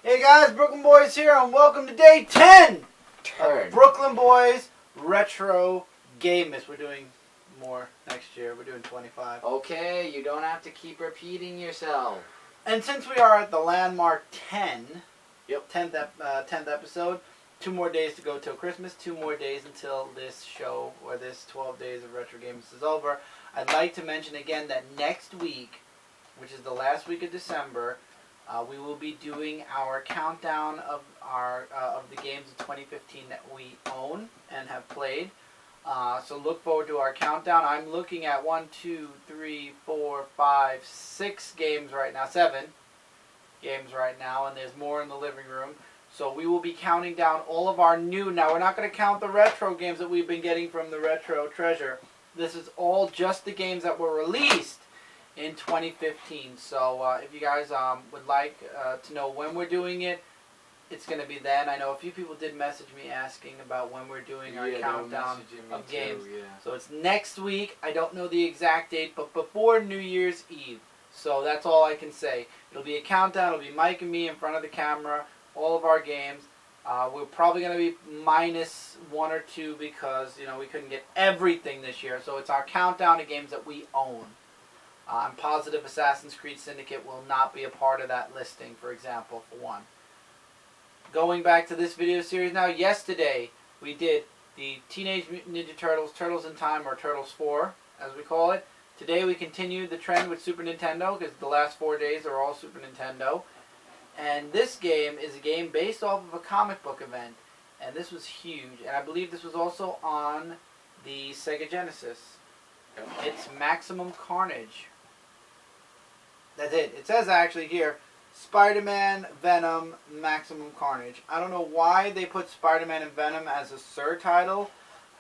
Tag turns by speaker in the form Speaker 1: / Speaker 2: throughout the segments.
Speaker 1: Hey guys, BrooklynBoyz here, and welcome to day 10
Speaker 2: Turn.
Speaker 1: of BrooklynBoyz Retro Game Miss. We're doing more next year. We're doing 25.
Speaker 2: Okay, you don't have to keep repeating yourself.
Speaker 1: And since we are at the landmark 10,
Speaker 2: Yep.
Speaker 1: 10th episode, 2 more days to go till Christmas, 2 more days until this show, or this 12 days of Retro Game Miss is over. I'd like to mention again that next week, which is the last week of December, we will be doing our countdown of the games of 2015 that we own and have played. So look forward to our countdown. I'm looking at 6 games right now, 7 games right now, and there's more in the living room. So we will be counting down all of our new. Now we're not going to count the retro games that we've been getting from the Retro Treasure. This is all just the games that were released in 2015. So if you guys would like to know when we're doing it, it's going to be then. I know a few people did message me asking about when we're doing our countdown of games.
Speaker 2: Yeah.
Speaker 1: So it's next week. I don't know the exact date, but before New Year's Eve. So that's all I can say. It'll be a countdown. It'll be Mike and me in front of the camera, all of our games. We're probably going to be minus 1 or 2 because we couldn't get everything this year. So it's our countdown of games that we own. I'm positive Assassin's Creed Syndicate will not be a part of that listing, for example, for one. Going back to this video series now, yesterday we did the Teenage Mutant Ninja Turtles, Turtles in Time, or Turtles 4, as we call it. Today we continued the trend with Super Nintendo, because the last 4 days are all Super Nintendo. And this game is a game based off of a comic book event, and this was huge. And I believe this was also on the Sega Genesis. It's Maximum Carnage. That's it. It says actually here, Spider-Man, Venom, Maximum Carnage. I don't know why they put Spider-Man and Venom as a surtitle.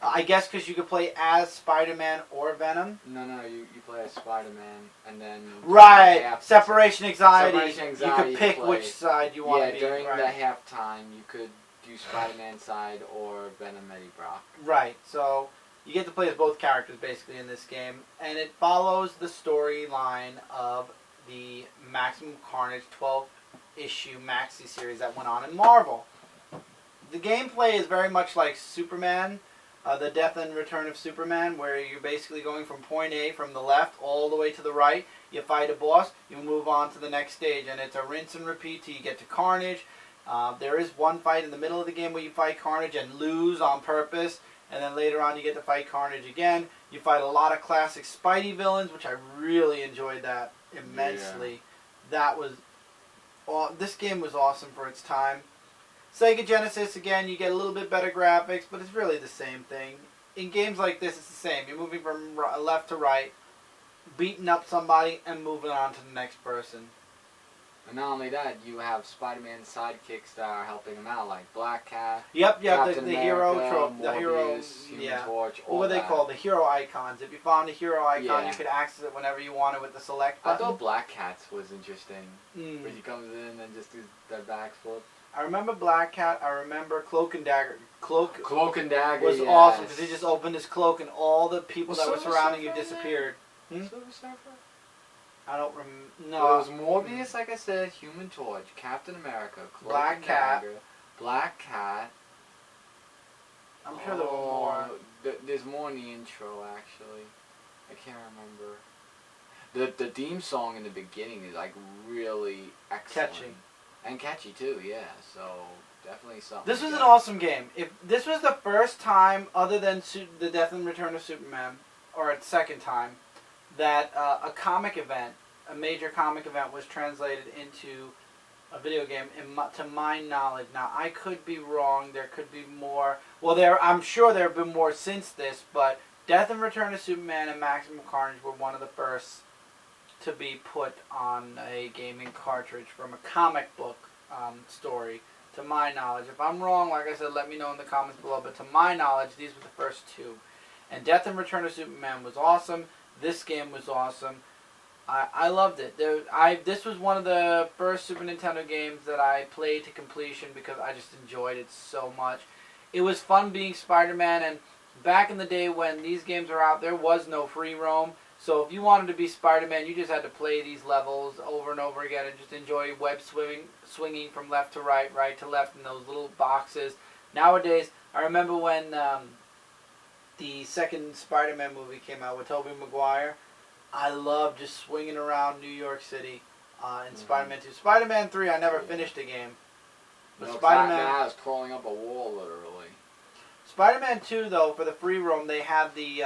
Speaker 1: I guess because you could play as Spider-Man or Venom.
Speaker 2: No, you play as Spider-Man, and then...
Speaker 1: Right! Separation anxiety.
Speaker 2: Separation anxiety.
Speaker 1: You could pick which side you want to be.
Speaker 2: Yeah, during the halftime, you could do Spider-Man side or Venom Eddie Brock.
Speaker 1: Right, so... You get to play as both characters, basically, in this game. And it follows the storyline of the Maximum Carnage 12-issue maxi series that went on in Marvel. The gameplay is very much like Superman, the Death and Return of Superman, where you're basically going from point A, from the left, all the way to the right. You fight a boss, you move on to the next stage, and it's a rinse and repeat till you get to Carnage. There is one fight in the middle of the game where you fight Carnage and lose on purpose. And then later on you get to fight Carnage again. You fight a lot of classic Spidey villains, which I really enjoyed that immensely. Yeah. This game was awesome for its time. Sega Genesis, again, you get a little bit better graphics, but it's really the same thing. In games like this, it's the same. You're moving from left to right, beating up somebody, and moving on to the next person.
Speaker 2: And not only that, you have Spider-Man sidekicks that are helping him out, like Black Cat.
Speaker 1: Yep, the
Speaker 2: America,
Speaker 1: hero trope, the
Speaker 2: Morbius,
Speaker 1: hero,
Speaker 2: Human Torch, all
Speaker 1: what are they called? The hero icons. If you found a hero icon,
Speaker 2: Yeah.
Speaker 1: you could access it whenever you wanted with the select
Speaker 2: I
Speaker 1: button.
Speaker 2: thought Black Cat's was interesting. Where he comes in and just does their backflip.
Speaker 1: I remember Black Cat. I remember Cloak and Dagger. Cloak
Speaker 2: and Dagger
Speaker 1: was awesome because he just opened his cloak and all the people that were surrounding you disappeared.
Speaker 2: Silver Surfer?
Speaker 1: I don't remember. No.
Speaker 2: Well, it was Morbius, like I said, Human Torch, Captain America, Cloak
Speaker 1: Black
Speaker 2: and
Speaker 1: Cat.
Speaker 2: Dagger, Black Cat.
Speaker 1: I'm sure there were more.
Speaker 2: There's more in the intro, actually. I can't remember. The theme song in the beginning is like really excellent.
Speaker 1: Catchy.
Speaker 2: And catchy too, yeah. So definitely something.
Speaker 1: This was an awesome game. If this was the first time, other than the Death and Return of Superman, or its second time, that a comic event, a major comic event, was translated into a video game, to my knowledge. Now, I could be wrong. There could be more. Well, I'm sure there have been more since this, but Death and Return of Superman and Maximum Carnage were one of the first to be put on a gaming cartridge from a comic book story, to my knowledge. If I'm wrong, like I said, let me know in the comments below, but to my knowledge, these were the first 2. And Death and Return of Superman was awesome. This game was awesome. I loved it. This was one of the first Super Nintendo games that I played to completion because I just enjoyed it so much. It was fun being Spider-Man, and back in the day when these games were out, there was no free roam. So if you wanted to be Spider-Man, you just had to play these levels over and over again and just enjoy web swinging from left to right, right to left in those little boxes. Nowadays, I remember when the second Spider-Man movie came out with Tobey Maguire. I loved just swinging around New York City in Spider-Man 2. Spider-Man 3, I never finished the game. But
Speaker 2: No,
Speaker 1: Spider-Man...
Speaker 2: I was crawling up a wall, literally.
Speaker 1: Spider-Man 2, though, for the free roam, they had the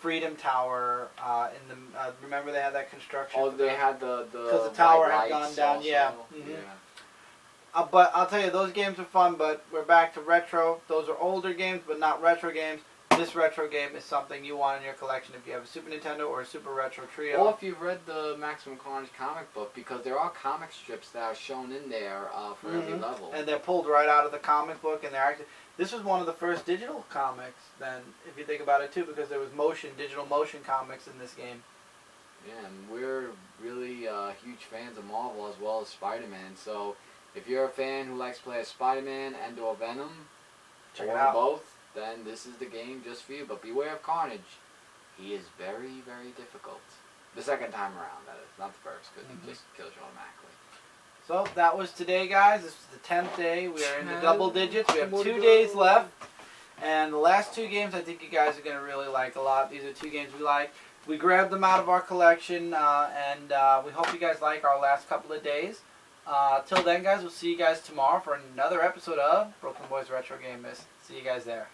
Speaker 1: Freedom Tower in the... remember they had that construction?
Speaker 2: Oh, they had the...
Speaker 1: Because the tower had gone
Speaker 2: also.
Speaker 1: down, yeah.
Speaker 2: Mm-hmm. Yeah.
Speaker 1: But I'll tell you, those games are fun, but we're back to retro. Those are older games, but not retro games. This retro game is something you want in your collection if you have a Super Nintendo or a Super Retro Trio.
Speaker 2: Or if you've read the Maximum Carnage comic book, because there are comic strips that are shown in there for every level.
Speaker 1: And they're pulled right out of the comic book, and they're actually... This was one of the first digital comics, then, if you think about it, too, because there was digital motion comics in this game.
Speaker 2: Yeah, and we're really huge fans of Marvel as well as Spider-Man, so if you're a fan who likes to play as Spider-Man and or Venom,
Speaker 1: Check
Speaker 2: or
Speaker 1: it out.
Speaker 2: both, then this is the game just for you. But beware of Carnage. He is very, very difficult. The second time around, that is. Not the first, because he just kills you automatically.
Speaker 1: So, that was today, guys. This is the 10th day. We are in the double digits. We have 2 days left. And the last 2 games I think you guys are going to really like a lot. These are 2 games we like. We grabbed them out of our collection, and we hope you guys like our last couple of days. Till then, guys, we'll see you guys tomorrow for another episode of BrooklynBoyz Retro Game Miss. See you guys there.